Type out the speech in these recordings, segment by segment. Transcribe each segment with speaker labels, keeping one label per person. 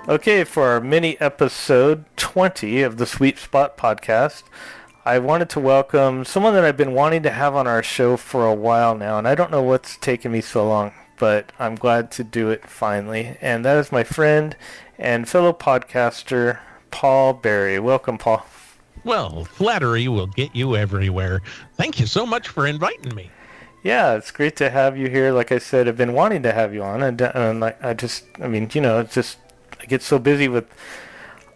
Speaker 1: Okay, for our mini episode 20 of the Sweet Spot podcast, I wanted to welcome someone that I've been wanting to have on our show for a while now, and I don't know what's taken me so long, but I'm glad to do it finally. And that is my friend and fellow podcaster, Paul Berry. Welcome, Paul.
Speaker 2: Well, flattery will get you everywhere. Thank you so much for inviting me.
Speaker 1: Yeah, it's great to have you here. Like I said, I've been wanting to have you on, and I get so busy with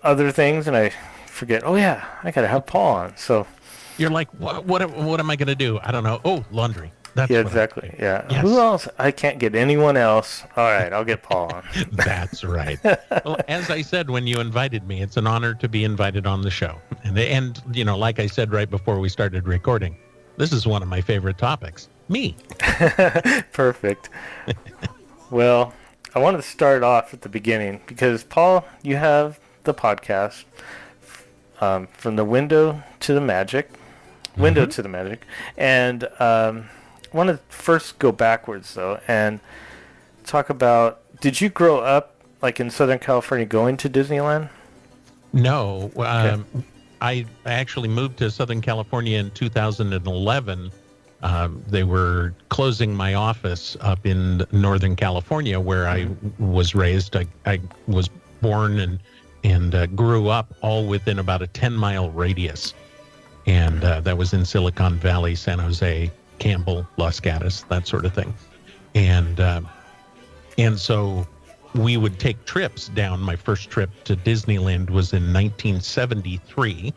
Speaker 1: other things, and I forget. Oh yeah, I gotta have Paul on. So
Speaker 2: you're like, what am I gonna do? I don't know. Oh, laundry.
Speaker 1: That's exactly. Yeah.
Speaker 2: Yes.
Speaker 1: Who else? I can't get anyone else. All right, I'll get Paul on.
Speaker 2: That's right. Well, as I said when you invited me, it's an honor to be invited on the show. And you know, like I said right before we started recording, this is one of my favorite topics. Me.
Speaker 1: Perfect. Well, I wanted to start off at the beginning because, Paul, you have the podcast from the window to the magic, to the magic, and I want to first go backwards though and talk about. Did you grow up like in Southern California, going to Disneyland?
Speaker 2: No, I actually moved to Southern California in 2011. They were closing my office up in Northern California, where I was raised. I was born and grew up all within about a 10-mile radius. And that was in Silicon Valley, San Jose, Campbell, Los Gatos, that sort of thing. And so we would take trips down. My first trip to Disneyland was in 1973.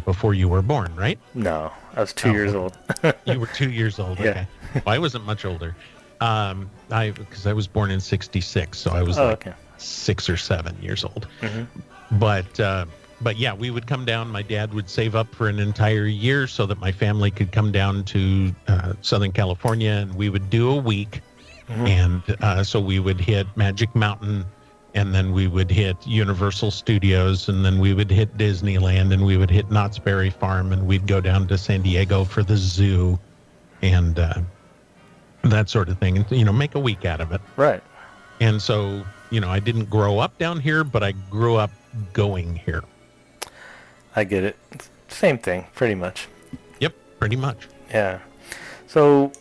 Speaker 2: Before you were born, right?
Speaker 1: No, I was 2 years old.
Speaker 2: You were 2 years old.
Speaker 1: Yeah.
Speaker 2: Okay. Well, I wasn't much older. Because I was born in '66, so I was 6 or 7 years old.
Speaker 1: Mm-hmm.
Speaker 2: But yeah, we would come down. My dad would save up for an entire year so that my family could come down to Southern California, and we would do a week. Mm-hmm. And so we would hit Magic Mountain, and then we would hit Universal Studios, and then we would hit Disneyland, and we would hit Knott's Berry Farm, and we'd go down to San Diego for the zoo, and that sort of thing, and you know, make a week out of it.
Speaker 1: Right.
Speaker 2: And so, you know, I didn't grow up down here, but I grew up going here.
Speaker 1: I get it. Same thing, pretty much.
Speaker 2: Yep, pretty much.
Speaker 1: Yeah. So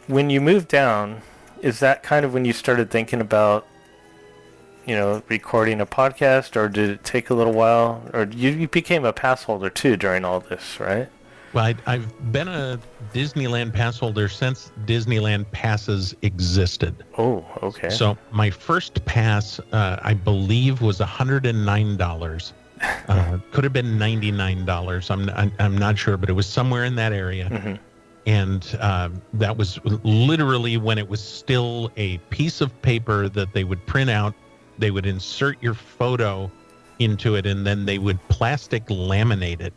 Speaker 1: when you moved down, is that kind of when you started thinking about, you know, recording a podcast, or did it take a little while? Or you became a pass holder too during all this, right?
Speaker 2: Well, I've been a Disneyland pass holder since Disneyland passes existed.
Speaker 1: Oh, okay.
Speaker 2: So my first pass, I believe, was $109. Could have been $99. I'm not sure, but it was somewhere in that area. Mm-hmm. And that was literally when it was still a piece of paper that they would print out. They would insert your photo into it, and then they would plastic laminate it.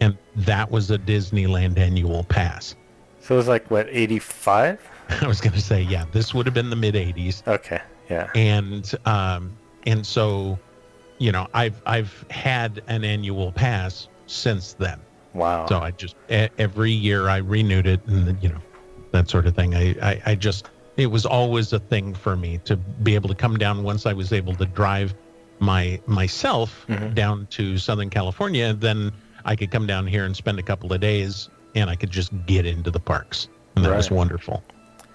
Speaker 2: And that was a Disneyland annual pass.
Speaker 1: So it was like, what, 85?
Speaker 2: I was going to say, yeah, this would have been the mid-'80s.
Speaker 1: Okay, yeah.
Speaker 2: And so, you know, I've had an annual pass since then.
Speaker 1: Wow.
Speaker 2: So I just, every year I renewed it, and, you know, that sort of thing. I just... It was always a thing for me to be able to come down once I was able to drive myself down to Southern California. Then I could come down here and spend a couple of days, and I could just get into the parks. And that was wonderful.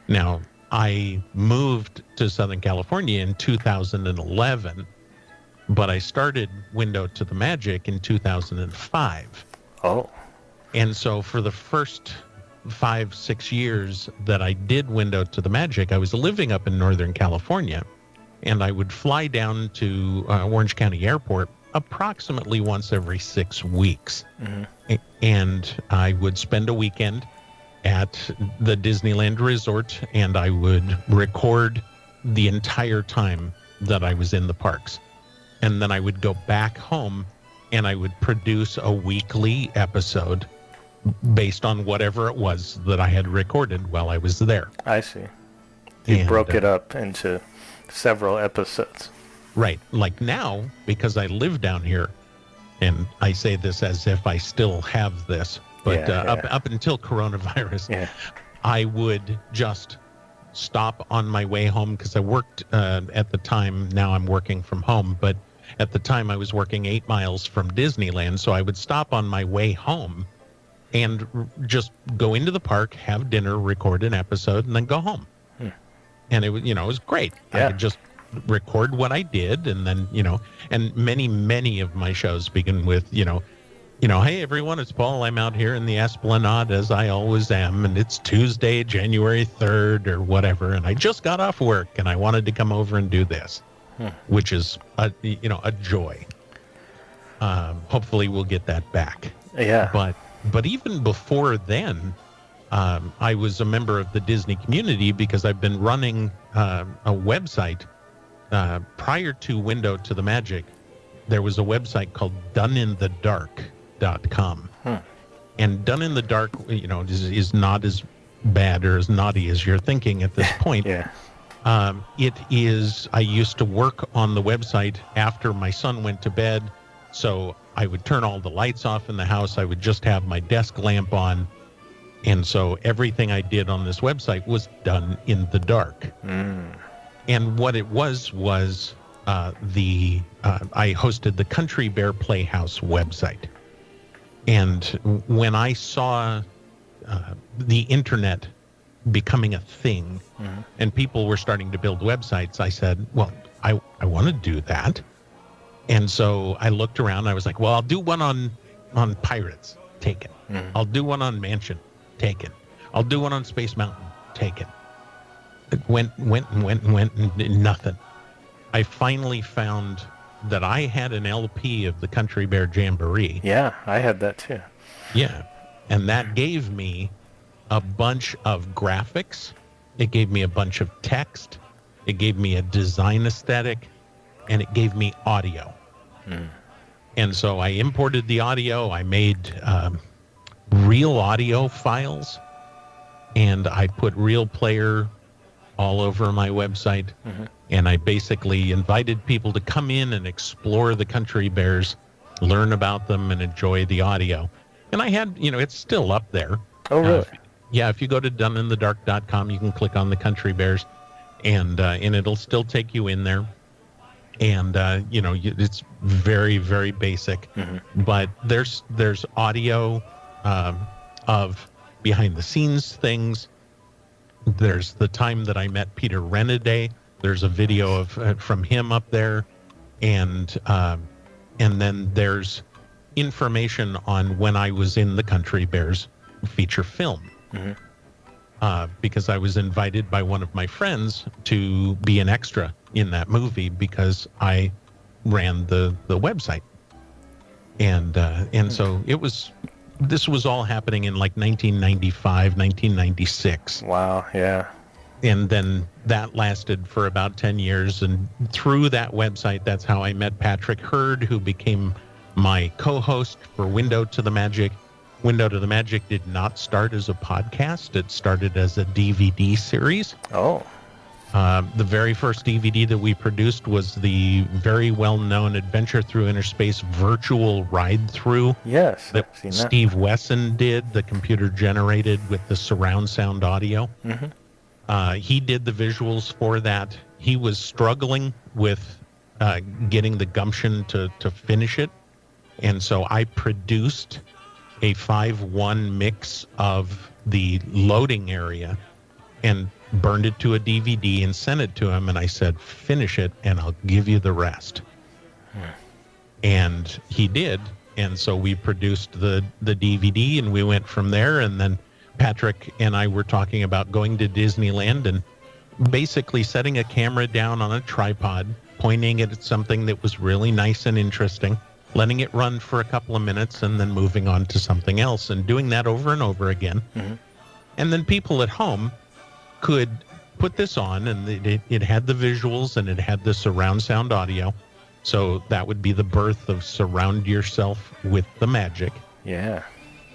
Speaker 2: Now, I moved to Southern California in 2011, but I started Window to the Magic in 2005.
Speaker 1: Oh.
Speaker 2: And so for the first 5-6 years that I did Window to the Magic, I was living up in Northern California, and I would fly down to Orange County Airport approximately once every 6 weeks. Mm-hmm. And I would spend a weekend at the Disneyland Resort, and I would record the entire time that I was in the parks. And then I would go back home, and I would produce a weekly episode based on whatever it was that I had recorded while I was there.
Speaker 1: I see. You broke it up into several episodes.
Speaker 2: Right. Like now, because I live down here, and I say this as if I still have this, but up until coronavirus, I would just stop on my way home because I worked at the time. Now I'm working from home, but at the time I was working 8 miles from Disneyland. So I would stop on my way home and just go into the park, have dinner, record an episode, and then go home. And it was, it was great.
Speaker 1: Yeah.
Speaker 2: I could just record what I did, and then, and many of my shows begin with, hey everyone, it's Paul. I'm out here in the Esplanade as I always am, and it's Tuesday, January 3rd or whatever, and I just got off work and I wanted to come over and do this, which is a joy. Hopefully we'll get that back.
Speaker 1: Yeah.
Speaker 2: But even before then, I was a member of the Disney community because I've been running a website prior to Window to the Magic. There was a website called doneinthedark.com. And Done in the Dark, is not as bad or as naughty as you're thinking at this point.
Speaker 1: Yeah.
Speaker 2: It is, I used to work on the website after my son went to bed. So I would turn all the lights off in the house. I would just have my desk lamp on. And so everything I did on this website was done in the dark. And what it was I hosted the Country Bear Playhouse website. And when I saw the internet becoming a thing and people were starting to build websites, I said, well, I want to do that. And so I looked around. I was like, well, I'll do one on pirates. Taken. I'll do one on Mansion. Taken. I'll do one on Space Mountain. Taken. It went, and nothing. I finally found that I had an LP of the Country Bear Jamboree.
Speaker 1: Yeah, I had that too.
Speaker 2: Yeah. And that gave me a bunch of graphics. It gave me a bunch of text. It gave me a design aesthetic. And it gave me audio. And so I imported the audio. I made real audio files. And I put Real Player all over my website. And I basically invited people to come in and explore the Country Bears, learn about them, and enjoy the audio. And I had, it's still up there.
Speaker 1: Oh, really?
Speaker 2: If you go to doneinthedark.com, you can click on the Country Bears, and it'll still take you in there. And, it's very, very basic. But there's audio of behind-the-scenes things. There's the time that I met Peter Renaday. There's a video from him up there, and then there's information on when I was in the Country Bears feature film, because I was invited by one of my friends to be an extra in that movie because I ran the website, and so it was. This was all happening in like 1995, 1996.
Speaker 1: Wow, yeah.
Speaker 2: And then that lasted for about 10 years. And through that website, that's how I met Patrick Hurd, who became my co-host for Window to the Magic. Window to the Magic did not start as a podcast. It started as a DVD series.
Speaker 1: Oh.
Speaker 2: The very first DVD that we produced was the very well-known Adventure Through Inner Space virtual ride-through.
Speaker 1: Yes,
Speaker 2: that
Speaker 1: I've seen that.
Speaker 2: Steve Wesson did, the computer-generated with the surround sound audio. He did the visuals for that. He was struggling with getting the gumption to finish it. And so I produced a 5:1 mix of the loading area and burned it to a DVD and sent it to him. And I said, finish it and I'll give you the rest. And he did. And so we produced the DVD and we went from there. And then Patrick and I were talking about going to Disneyland and basically setting a camera down on a tripod, pointing it at something that was really nice and interesting, letting it run for a couple of minutes and then moving on to something else and doing that over and over again. And then people at home could put this on, and it had the visuals and it had the surround sound audio. So that would be the birth of Surround Yourself with the Magic.
Speaker 1: Yeah.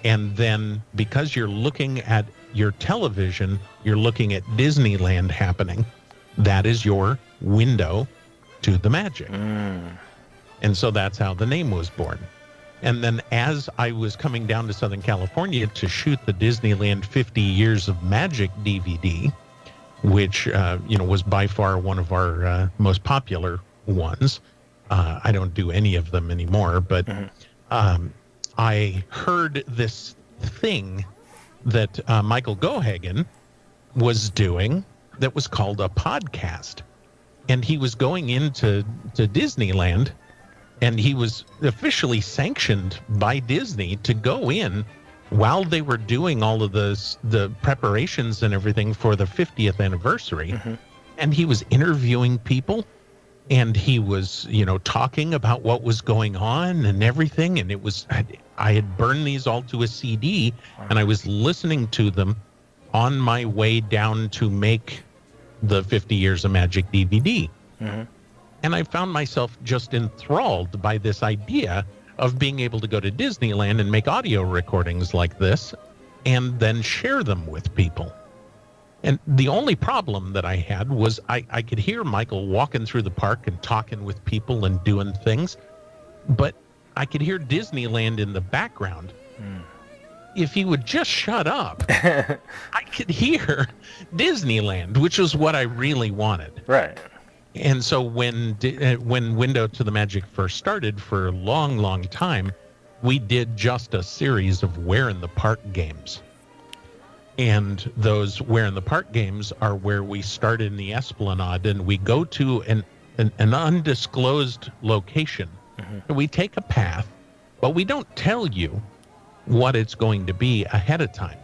Speaker 2: And then because you're looking at your television, you're looking at Disneyland happening. That is your window to the magic. And so that's how the name was born. And then as I was coming down to Southern California to shoot the Disneyland 50 Years of Magic DVD, which was by far one of our most popular ones. I don't do any of them anymore, but I heard this thing that Michael Gohagen was doing that was called a podcast. And he was going into Disneyland, and he was officially sanctioned by Disney to go in while they were doing all of the preparations and everything for the 50th anniversary. And he was interviewing people, and he was, talking about what was going on and everything. And I had burned these all to a CD, and I was listening to them on my way down to make the 50 Years of Magic DVD. And I found myself just enthralled by this idea of being able to go to Disneyland and make audio recordings like this and then share them with people. And the only problem that I had was I could hear Michael walking through the park and talking with people and doing things, but I could hear Disneyland in the background. If he would just shut up, I could hear Disneyland, which was what I really wanted.
Speaker 1: Right.
Speaker 2: And so when Window to the Magic first started, for a long, long time, we did just a series of Where in the Park games. And those Where in the Park games are where we start in the Esplanade, and we go to an undisclosed location. And we take a path, but we don't tell you what it's going to be ahead of time.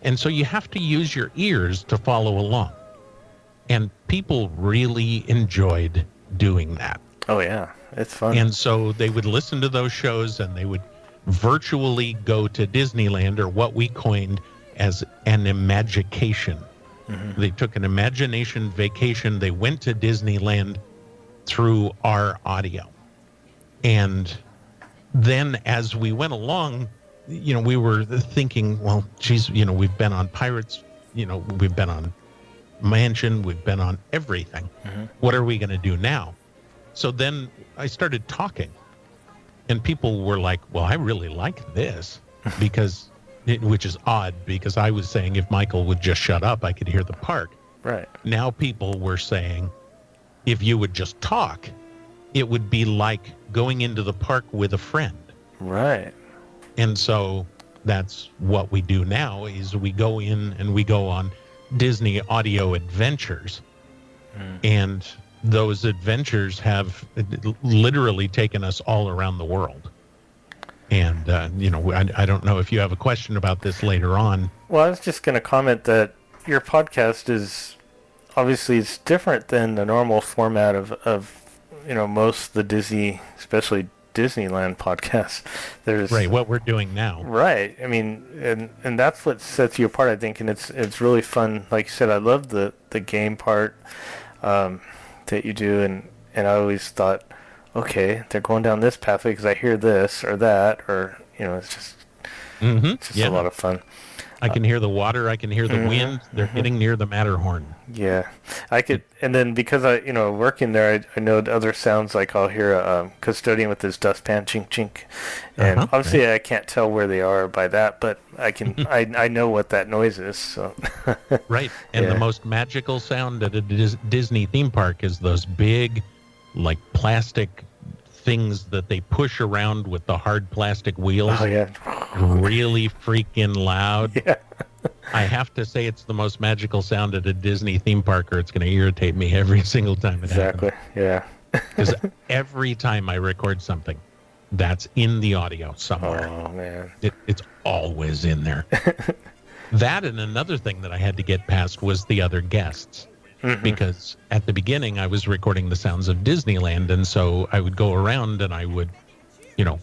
Speaker 2: And so you have to use your ears to follow along. And people really enjoyed doing that.
Speaker 1: Oh, yeah. It's fun.
Speaker 2: And so they would listen to those shows, and they would virtually go to Disneyland, or what we coined as an imagication. They took an imagination vacation. They went to Disneyland through our audio. And then as we went along, we were thinking, well, geez, we've been on Pirates, we've been on Mansion, we've been on everything. What are we going to do now? So then I started talking, and people were like, well, I really like this, which is odd, because I was saying if Michael would just shut up, I could hear the park.
Speaker 1: Right.
Speaker 2: Now people were saying, if you would just talk, it would be like going into the park with a friend.
Speaker 1: Right.
Speaker 2: And so that's what we do now, is we go in and we go on Disney audio adventures. And those adventures have literally taken us all around the world. And, I don't know if you have a question about this later on.
Speaker 1: Well, I was just going to comment that your podcast is, obviously, it's different than the normal format of most of the Disney, especially Disneyland podcasts. There's
Speaker 2: right, what we're doing now.
Speaker 1: Right. I mean, and that's what sets you apart, I think, and it's really fun. Like you said, I love the game part that you do, and I always thought, okay, they're going down this pathway because I hear this or that, or it's just a lot of fun.
Speaker 2: I can hear the water. I can hear the wind. They're getting near the Matterhorn.
Speaker 1: Yeah, I could, and then because I, working there, I know the other sounds, like I'll hear a custodian with his dustpan, chink chink, and obviously I can't tell where they are by that, but I can, I know what that noise is. So.
Speaker 2: Right, and the most magical sound at a Disney theme park is those big, like plastic things that they push around with the hard plastic wheels.
Speaker 1: Oh yeah.
Speaker 2: Really freaking loud.
Speaker 1: Yeah.
Speaker 2: I have to say it's the most magical sound at a Disney theme park, or it's going to irritate me every single time it happens.
Speaker 1: Yeah.
Speaker 2: Because every time I record something, that's in the audio somewhere.
Speaker 1: Oh man.
Speaker 2: It's always in there. That, and another thing that I had to get past was the other guests. Because at the beginning I was recording the sounds of Disneyland, and so I would go around and I would,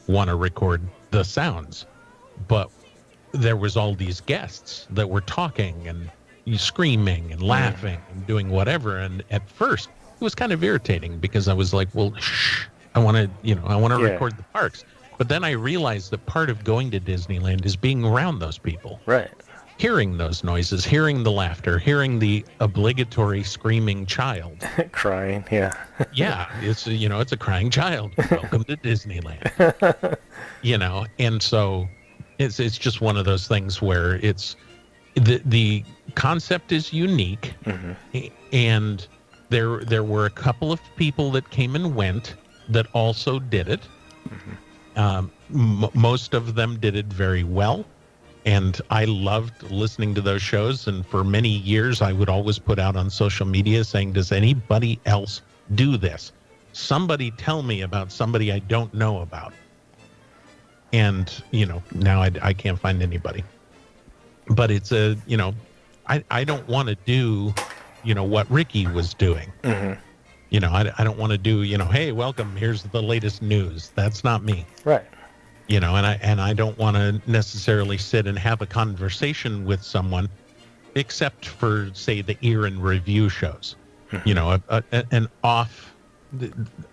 Speaker 2: want to record the sounds. But there was all these guests that were talking and screaming and laughing and doing whatever. And at first it was kind of irritating, because I was like, well, shh, I want to record the parks. But then I realized that part of going to Disneyland is being around those people.
Speaker 1: Right.
Speaker 2: Hearing those noises, hearing the laughter, hearing the obligatory screaming child.
Speaker 1: Crying, yeah.
Speaker 2: Yeah, it's a crying child. Welcome to Disneyland. And so it's just one of those things where it's the concept is unique,
Speaker 1: Mm-hmm.
Speaker 2: and there were a couple of people that came and went that also did it. Most of them did it very well, and I loved listening to those shows. And for many years, I would always put out on social media saying, does anybody else do this? Somebody tell me about somebody I don't know about. And, now I can't find anybody. But it's I don't want to do, what Ricky was doing.
Speaker 1: Mm-hmm.
Speaker 2: I don't want to do, hey, welcome, here's the latest news. That's not me.
Speaker 1: Right.
Speaker 2: And I don't want to necessarily sit and have a conversation with someone, except for, say, the ear and review shows. Mm-hmm. An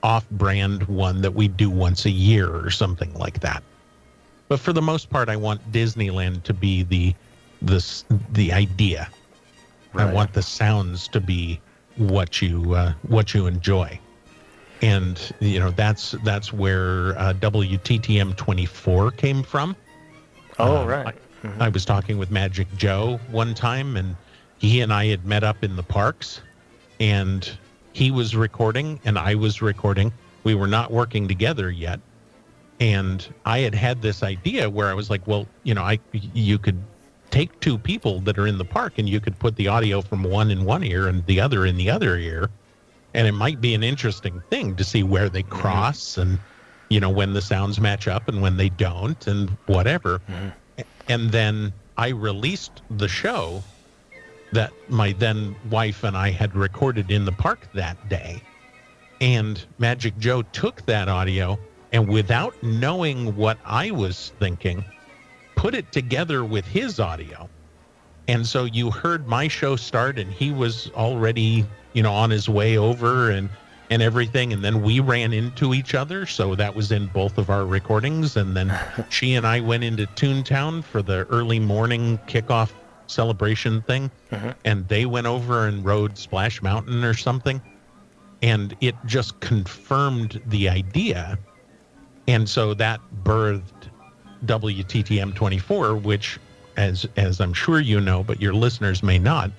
Speaker 2: off-brand one that we do once a year or something like that. But for the most part, I want Disneyland to be the idea. Right. I want the sounds to be what you enjoy. And that's where WTTM 24 came from.
Speaker 1: Oh, right.
Speaker 2: I was talking with Magic Joe one time, and he and I had met up in the parks, and he was recording and I was recording. We were not working together yet, and I had this idea where I was like, well, you could take two people that are in the park and you could put the audio from one in one ear and the other in the other ear. And it might be an interesting thing to see where they cross and, when the sounds match up and when they don't and whatever. Mm-hmm. And then I released the show that my then wife and I had recorded in the park that day. And Magic Joe took that audio and, without knowing what I was thinking, put it together with his audio. And so you heard my show start and he was already, on his way over and everything. And then we ran into each other. So that was in both of our recordings. And then she and I went into Toontown for the early morning kickoff celebration thing. Mm-hmm. And they went over and rode Splash Mountain or something. And it just confirmed the idea. And so that birthed WTTM 24, which, as I'm sure you know, but your listeners may not,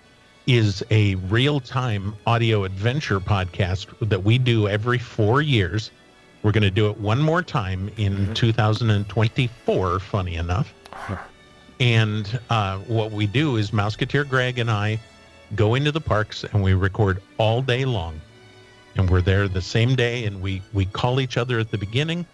Speaker 2: is a real-time audio adventure podcast that we do every 4 years. We're going to do it one more time in 2024, funny enough. Huh. And what we do is Mouseketeer Greg and I go into the parks and we record all day long. And we're there the same day, and we call each other at the beginning,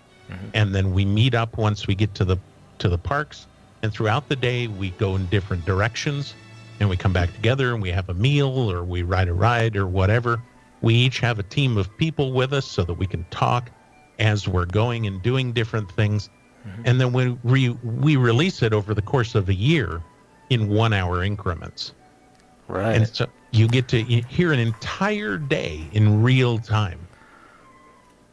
Speaker 2: and then we meet up once we get to the parks. And throughout the day, we go in different directions, and we come back together and we have a meal or we ride a ride or whatever. We each have a team of people with us so that we can talk as we're going and doing different things. Mm-hmm. And then we release it over the course of a year in 1 hour increments.
Speaker 1: Right.
Speaker 2: And so you get to hear an entire day in real time.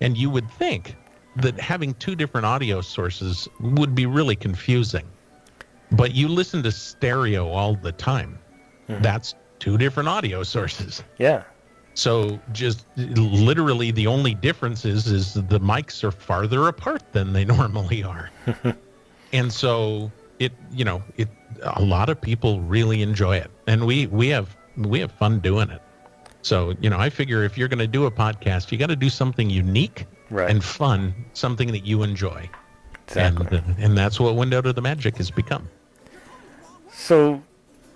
Speaker 2: And you would think that having two different audio sources would be really confusing. But you listen to stereo all the time. Mm-hmm. That's two different audio sources.
Speaker 1: Yeah.
Speaker 2: So just literally the only difference is the mics are farther apart than they normally are. And so a lot of people really enjoy it. And we have fun doing it. So, I figure if you're going to do a podcast, you got to do something unique and fun, something that you enjoy.
Speaker 1: Exactly.
Speaker 2: And that's what Window to the Magic has become.
Speaker 1: So,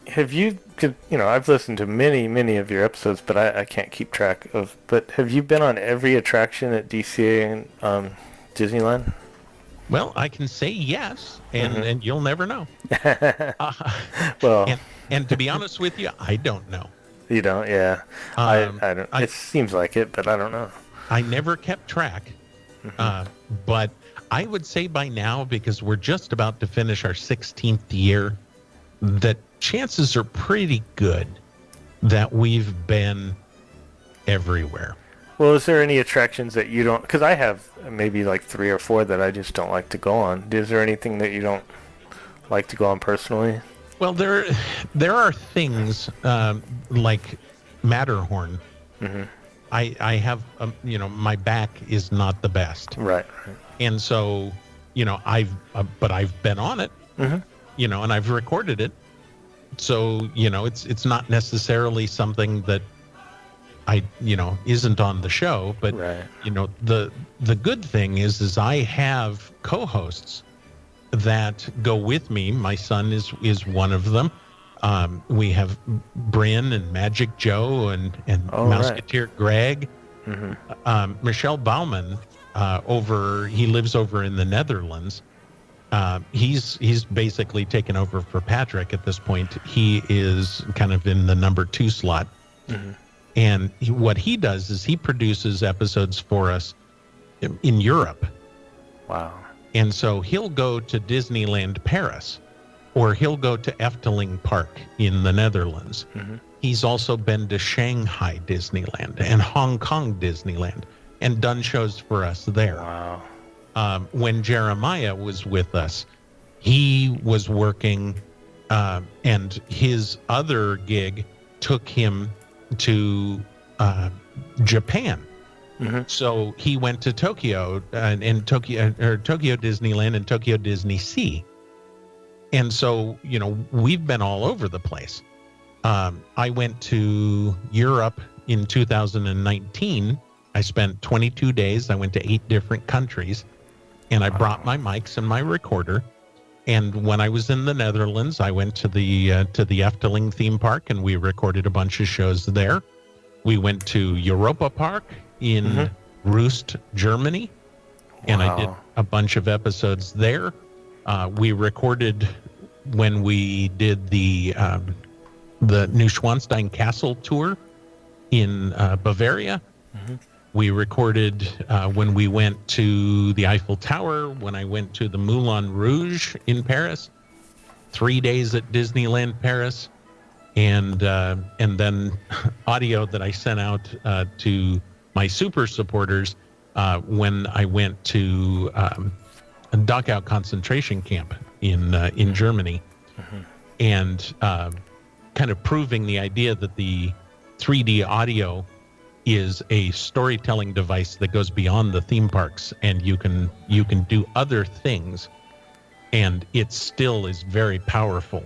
Speaker 1: have you, I've listened to many of your episodes, but I can't keep track of, but have you been on every attraction at DCA and Disneyland?
Speaker 2: Well, I can say yes, and you'll never know.
Speaker 1: Well,
Speaker 2: and to be honest with you, I don't know.
Speaker 1: You don't? Yeah. I don't. It seems like it, but I don't know.
Speaker 2: I never kept track, but I would say by now, because we're just about to finish our 16th year, that chances are pretty good that we've been everywhere.
Speaker 1: Well, is there any attractions that you don't... Because I have maybe like 3 or 4 that I just don't like to go on. Is there anything that you don't like to go on personally?
Speaker 2: Well, there are things like Matterhorn. Mm-hmm. I have, my back is not the best.
Speaker 1: Right.
Speaker 2: And so, I've been on it, and I've recorded it. So, it's not necessarily something that isn't on the show, but
Speaker 1: Right.
Speaker 2: the good thing is I have co-hosts that go with me. My son is one of them. We have Bryn and Magic Joe and
Speaker 1: Oh, right.
Speaker 2: Mouseketeer Greg.
Speaker 1: Mm-hmm.
Speaker 2: Michelle Bauman, he lives over in the Netherlands. He's basically taken over for Patrick at this point. He is kind of in the number 2 slot.
Speaker 1: Mm-hmm.
Speaker 2: And what he does is he produces episodes for us in Europe.
Speaker 1: Wow.
Speaker 2: And so he'll go to Disneyland Paris, or he'll go to Efteling Park in the Netherlands.
Speaker 1: Mm-hmm.
Speaker 2: He's also been to Shanghai Disneyland and Hong Kong Disneyland and done shows for us there.
Speaker 1: Wow.
Speaker 2: When Jeremiah was with us, he was working, and his other gig took him to Japan.
Speaker 1: Mm-hmm.
Speaker 2: So he went to Tokyo and Tokyo Disneyland and Tokyo Disney Sea. And so, we've been all over the place. I went to Europe in 2019. I spent 22 days. I went to 8 different countries, and I brought my mics and my recorder. And when I was in the Netherlands, I went to the Efteling theme park, and we recorded a bunch of shows there. We went to Europa Park in Rust, Germany, and I did a bunch of episodes there. We recorded when we did the Neuschwanstein Castle tour in Bavaria. Mm-hmm. We recorded when we went to the Eiffel Tower, when I went to the Moulin Rouge in Paris, 3 days at Disneyland Paris, and then audio that I sent out to my super supporters when I went to a Dachau concentration camp in Germany, and kind of proving the idea that the 3D audio is a storytelling device that goes beyond the theme parks, and you can do other things, and it still is very powerful.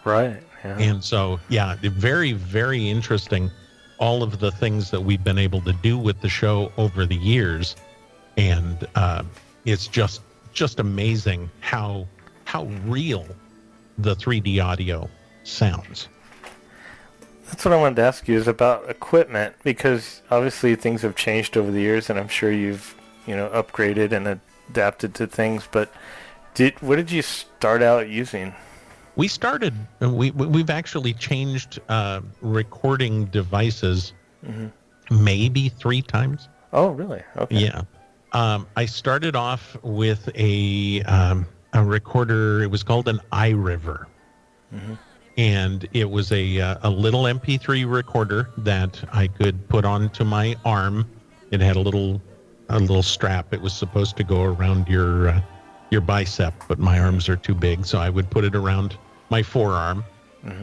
Speaker 1: Right. Yeah.
Speaker 2: And so, yeah, very, very interesting. All of the things that we've been able to do with the show over the years, and it's just amazing how real the 3D audio sounds.
Speaker 1: That's what I wanted to ask you is about equipment, because obviously things have changed over the years, and I'm sure you've upgraded and adapted to things. But what did you start out using?
Speaker 2: We've actually changed recording devices maybe 3 times.
Speaker 1: Oh, really? Okay.
Speaker 2: Yeah. I started off with a recorder. It was called an iRiver. Mm-hmm. And it was a little MP3 recorder that I could put onto my arm. It had a little strap. It was supposed to go around your bicep, but my arms are too big, so I would put it around my forearm,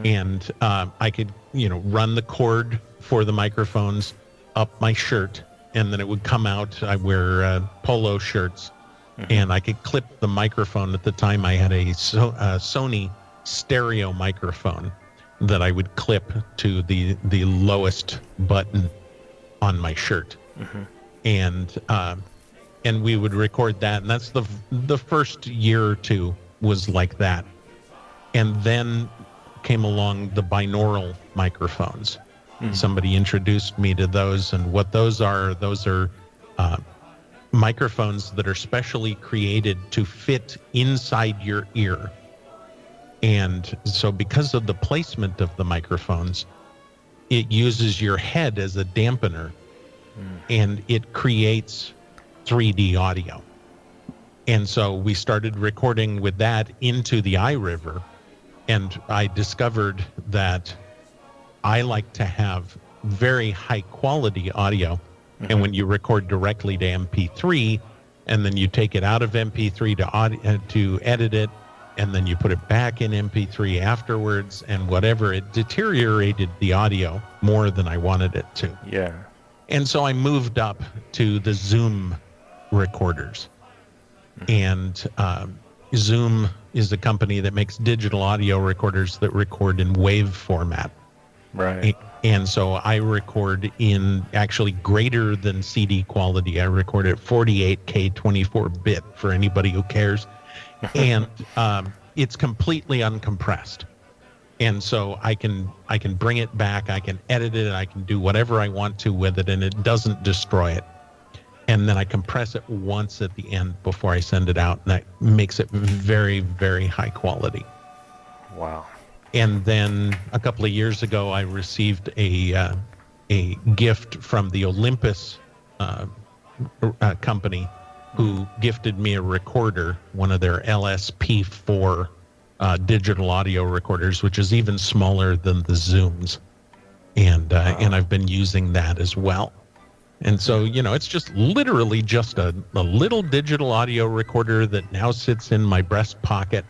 Speaker 2: and I could run the cord for the microphones up my shirt, and then it would come out. I wear polo shirts, and I could clip the microphone. At the time, I had a Sony stereo microphone that I would clip to the lowest button on my shirt, and we would record that. And that's the first year or two was like that, and then came along the binaural microphones. Somebody introduced me to those, and what those are microphones that are specially created to fit inside your ear. And so because of the placement of the microphones, it uses your head as a dampener, and it creates 3D audio. And so we started recording with that into the iRiver, and I discovered that I like to have very high quality audio. And when you record directly to MP3, and then you take it out of MP3 to edit it, and then you put it back in MP3 afterwards, and whatever, it deteriorated the audio more than I wanted it to.
Speaker 1: Yeah.
Speaker 2: And so I moved up to the Zoom recorders. And Zoom is a company that makes digital audio recorders that record in wave format.
Speaker 1: Right.
Speaker 2: And so I record in actually greater than CD quality. I record at 48K 24-bit for anybody who cares. And it's completely uncompressed. And so I can bring it back, I can edit it, I can do whatever I want to with it, and it doesn't destroy it. And then I compress it once at the end before I send it out, and that makes it very, very high quality.
Speaker 1: Wow.
Speaker 2: And then a couple of years ago, I received a gift from the Olympus company, who gifted me a recorder, one of their LSP4 digital audio recorders, which is even smaller than the Zooms. And I've been using that as well. And so, it's just literally just a little digital audio recorder that now sits in my breast pocket,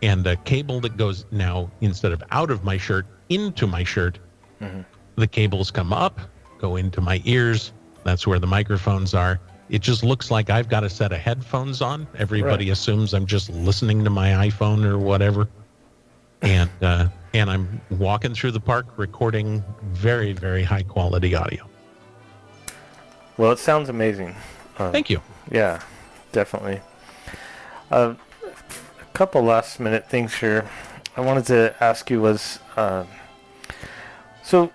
Speaker 2: and a cable that goes now, instead of out of my shirt, into my shirt. Mm-hmm. The cables come up, go into my ears. That's where the microphones are. It just looks like I've got a set of headphones on. Everybody assumes I'm just listening to my iPhone or whatever. And I'm walking through the park recording very, very high quality audio.
Speaker 1: Well, it sounds amazing.
Speaker 2: Thank you.
Speaker 1: Yeah, definitely. A couple last minute things here I wanted to ask you was, so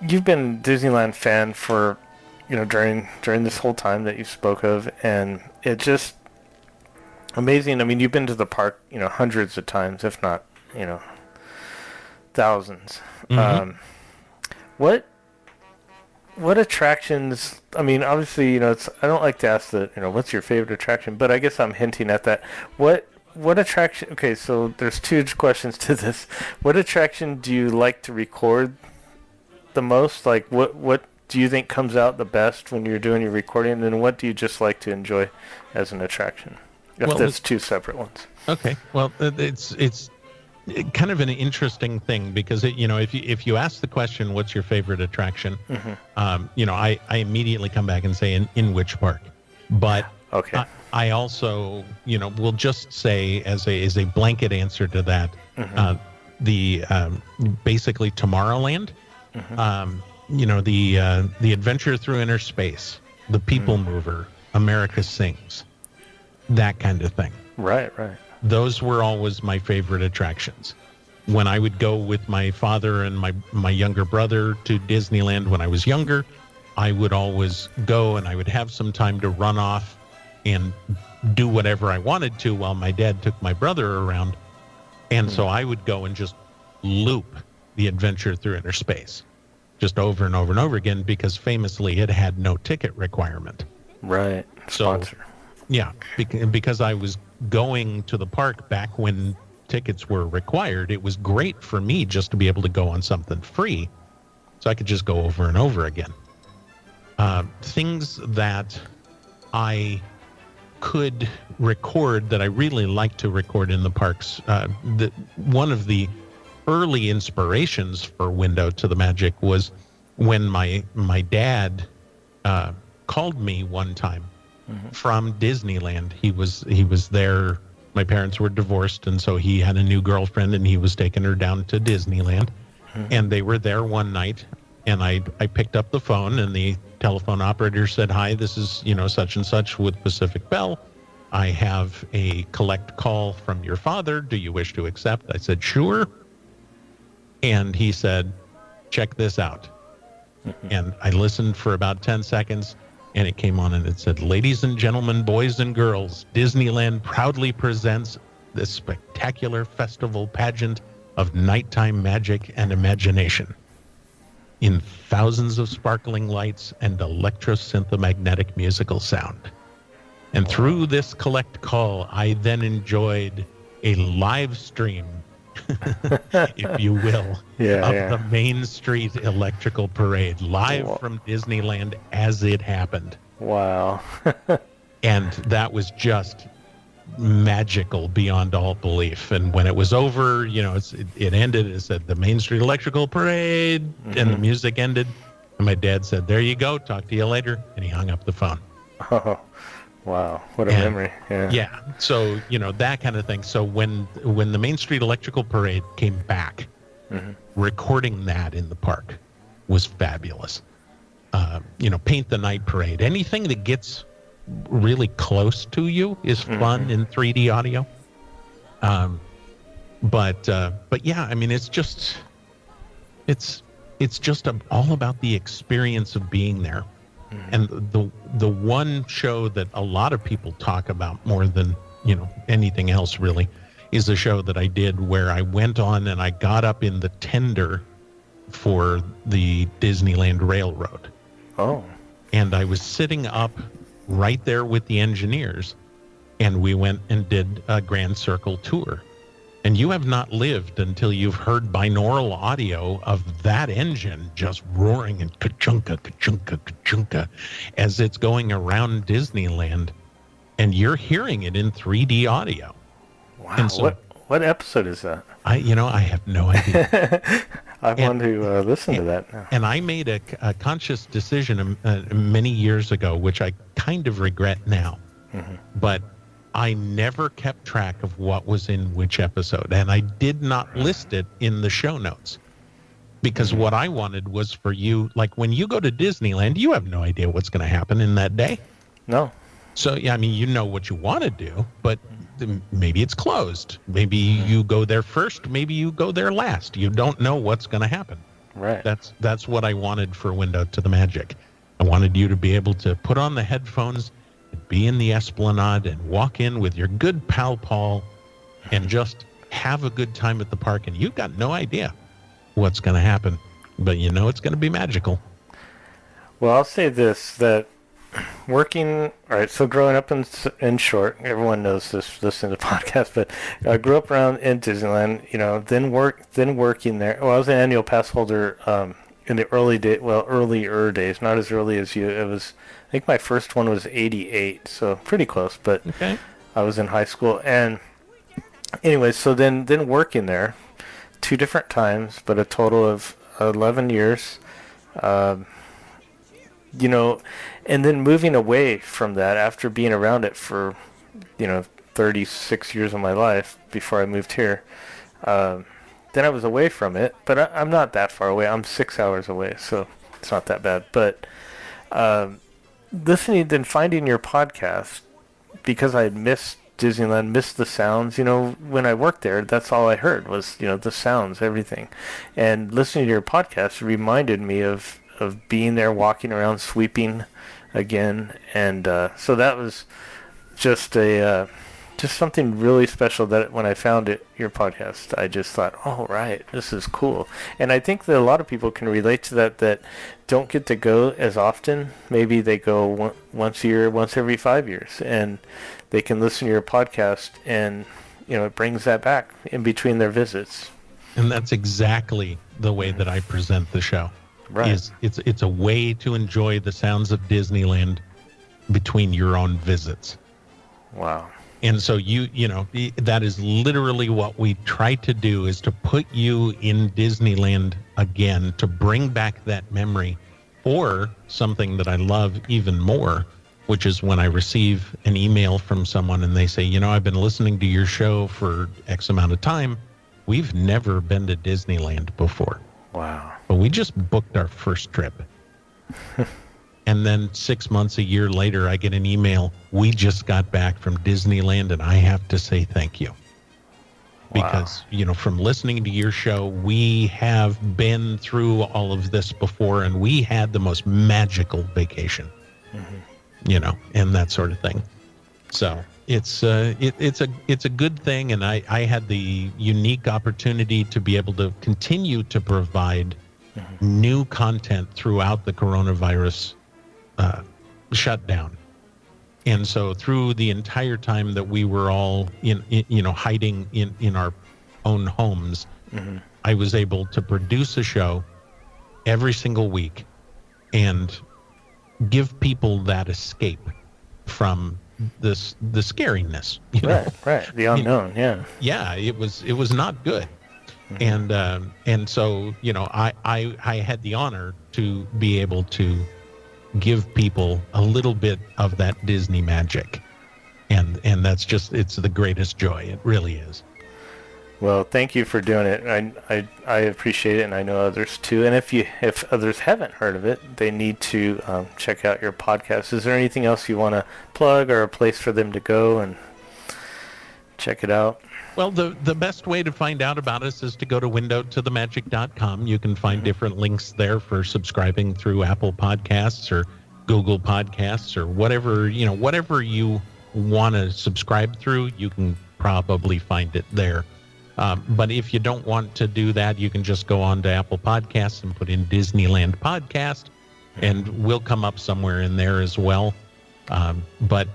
Speaker 1: you've been a Disneyland fan for, during this whole time that you spoke of, and it just amazing. I mean, you've been to the park, hundreds of times, if not, thousands.
Speaker 2: Mm-hmm.
Speaker 1: What attractions, I mean, obviously, I don't like to ask what's your favorite attraction, but I guess I'm hinting at that. What attraction, okay, so there's two questions to this. What attraction do you like to record the most? Like, what do you think comes out the best when you're doing your recording, and then what do you just like to enjoy as an attraction? If there's two separate ones. Okay.
Speaker 2: Well, it's kind of an interesting thing, because if you ask the question, what's your favorite attraction? Mm-hmm. I immediately come back and say in which park, but
Speaker 1: okay.
Speaker 2: I also will just say as a blanket answer to that, mm-hmm. Basically Tomorrowland, mm-hmm. The Adventure Through Inner Space, the People mm-hmm. Mover, America Sings, that kind of thing.
Speaker 1: Right.
Speaker 2: Those were always my favorite attractions. When I would go with my father and my younger brother to Disneyland when I was younger, I would always go and I would have some time to run off and do whatever I wanted to while my dad took my brother around. And so I would go and just loop the Adventure Through Inner Space just over and over and over again, because famously it had no ticket requirement.
Speaker 1: Right. Sponsor.
Speaker 2: So, yeah, because I was going to the park back when tickets were required, it was great for me just to be able to go on something free, so I could just go over and over again. Things that I could record that I really like to record in the parks. One of the early inspirations for Window to the Magic was when my dad called me one time mm-hmm. from Disneyland. He was there. My parents were divorced, and so he had a new girlfriend, and he was taking her down to Disneyland. Mm-hmm. And they were there one night, and I picked up the phone, and the telephone operator said, "Hi, this is such and such with Pacific Bell. I have a collect call from your father. Do you wish to accept?" I said, "Sure." And he said, "Check this out." Mm-hmm. And I listened for about 10 seconds. And it came on and it said, "Ladies and gentlemen, boys and girls, Disneyland proudly presents this spectacular festival pageant of nighttime magic and imagination in thousands of sparkling lights and electro-synthomagnetic musical sound. And through this collect call, I then enjoyed a live stream, if you will, of the Main Street Electrical Parade, live from Disneyland as it happened."
Speaker 1: Wow.
Speaker 2: And that was just magical beyond all belief. And when it was over, it ended. It said the Main Street Electrical Parade, mm-hmm. and the music ended. And my dad said, "There you go. Talk to you later." And he hung up the phone.
Speaker 1: Oh, Wow, what a
Speaker 2: And
Speaker 1: memory. Yeah.
Speaker 2: yeah, so that kind of thing. So when the Main Street Electrical Parade came back, recording that in the park was fabulous. Paint the Night Parade, anything that gets really close to you is fun in 3D audio. But yeah, I mean, it's just all about the experience of being there. And the one show that a lot of people talk about more than anything else really is the show that I did where I went on and I got up in the tender for the Disneyland Railroad.
Speaker 1: Oh.
Speaker 2: And I was sitting up right there with the engineers, and we went and did a Grand Circle tour. And you have not lived until you've heard binaural audio of that engine just roaring and ka-chunka, ka-chunka, ka-chunka as it's going around Disneyland. And you're hearing it in 3D audio.
Speaker 1: Wow.
Speaker 2: And so,
Speaker 1: what episode is that?
Speaker 2: I have no idea.
Speaker 1: I want to listen to that now.
Speaker 2: And I made a conscious decision many years ago, which I kind of regret now. But I never kept track of what was in which episode, and I did not list it in the show notes because what I wanted was for you, like when you go to Disneyland, you have no idea what's going to happen in that day.
Speaker 1: No.
Speaker 2: So, yeah, I mean, you know what you want to do, but maybe it's closed. Maybe you go there first. Maybe you go there last. You don't know what's going to happen.
Speaker 1: Right.
Speaker 2: That's what I wanted for Window to the Magic. I wanted you to be able to put on the headphones, be in the Esplanade, and walk in with your good pal Paul and just have a good time at the park. And you've got no idea what's going to happen, but it's going to be magical.
Speaker 1: Well, I'll say this, that all right, so growing up in Short, everyone knows this, listening to the podcast, but I grew up around in Disneyland, then working there. Well, I was an annual pass holder in the earlier days, not as early as you. It was, I think my first one was 88, so pretty close, but
Speaker 2: okay.
Speaker 1: I was in high school. And anyway, so then working there 2 different times, but a total of 11 years, and then moving away from that after being around it for, 36 years of my life before I moved here. Then I was away from it, but I'm not that far away. I'm 6 hours away, so it's not that bad. But finding your podcast, because I had missed Disneyland, missed the sounds. When I worked there, that's all I heard was, the sounds, everything. And listening to your podcast reminded me of being there, walking around, sweeping again. And so that was just just something really special that when I found your podcast, I just thought, oh, right, this is cool. And I think that a lot of people can relate to that don't get to go as often. Maybe they go once a year, once every 5 years, and they can listen to your podcast, and, it brings that back in between their visits.
Speaker 2: And that's exactly the way that I present the show.
Speaker 1: Right.
Speaker 2: It's a way to enjoy the sounds of Disneyland between your own visits.
Speaker 1: Wow.
Speaker 2: And so that is literally what we try to do, is to put you in Disneyland again, to bring back that memory, or something that I love even more, which is when I receive an email from someone and they say, I've been listening to your show for X amount of time. We've never been to Disneyland before.
Speaker 1: Wow.
Speaker 2: But we just booked our first trip. And then 6 months, a year later, I get an email. We just got back from Disneyland, and I have to say thank you. Because, from listening to your show, we have been through all of this before, and we had the most magical vacation, and that sort of thing. So it's a good thing, and I had the unique opportunity to be able to continue to provide new content throughout the coronavirus shutdown. And so through the entire time that we were all hiding in our own homes, I was able to produce a show every single week and give people that escape from the scariness.
Speaker 1: Right. The unknown.
Speaker 2: Yeah, it was not good. And so I had the honor to be able to give people a little bit of that Disney magic. And that's just, it's the greatest joy. It really is.
Speaker 1: Well, thank you for doing it. I appreciate it, and I know others too. And if others haven't heard of it, they need to check out your podcast. Is there anything else you want to plug, or a place for them to go and check it out?
Speaker 2: Well, the best way to find out about us is to go to windowtothemagic.com. You can find different links there for subscribing through Apple Podcasts or Google Podcasts or whatever you want to subscribe through. You can probably find it there. But if you don't want to do that, you can just go on to Apple Podcasts and put in Disneyland Podcast, and we'll come up somewhere in there as well. But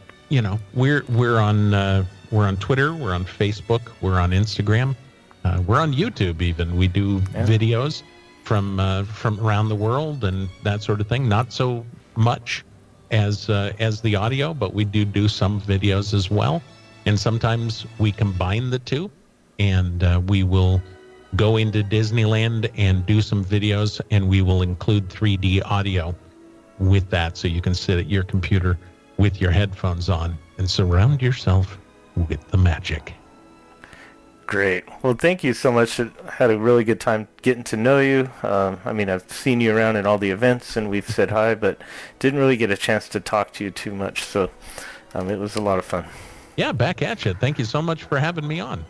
Speaker 2: we're on Twitter, we're on Facebook, we're on Instagram, we're on YouTube even. We do videos from around the world and that sort of thing. Not so much as the audio, but we do some videos as well. And sometimes we combine the two. And we will go into Disneyland and do some videos, and we will include 3D audio with that, so you can sit at your computer with your headphones on and surround yourself with the magic.
Speaker 1: Great. Well, thank you so much. I had a really good time getting to know you. I've seen you around at all the events, and we've said hi, but didn't really get a chance to talk to you too much, so it was a lot of fun.
Speaker 2: Yeah, back at you. Thank you so much for having me on.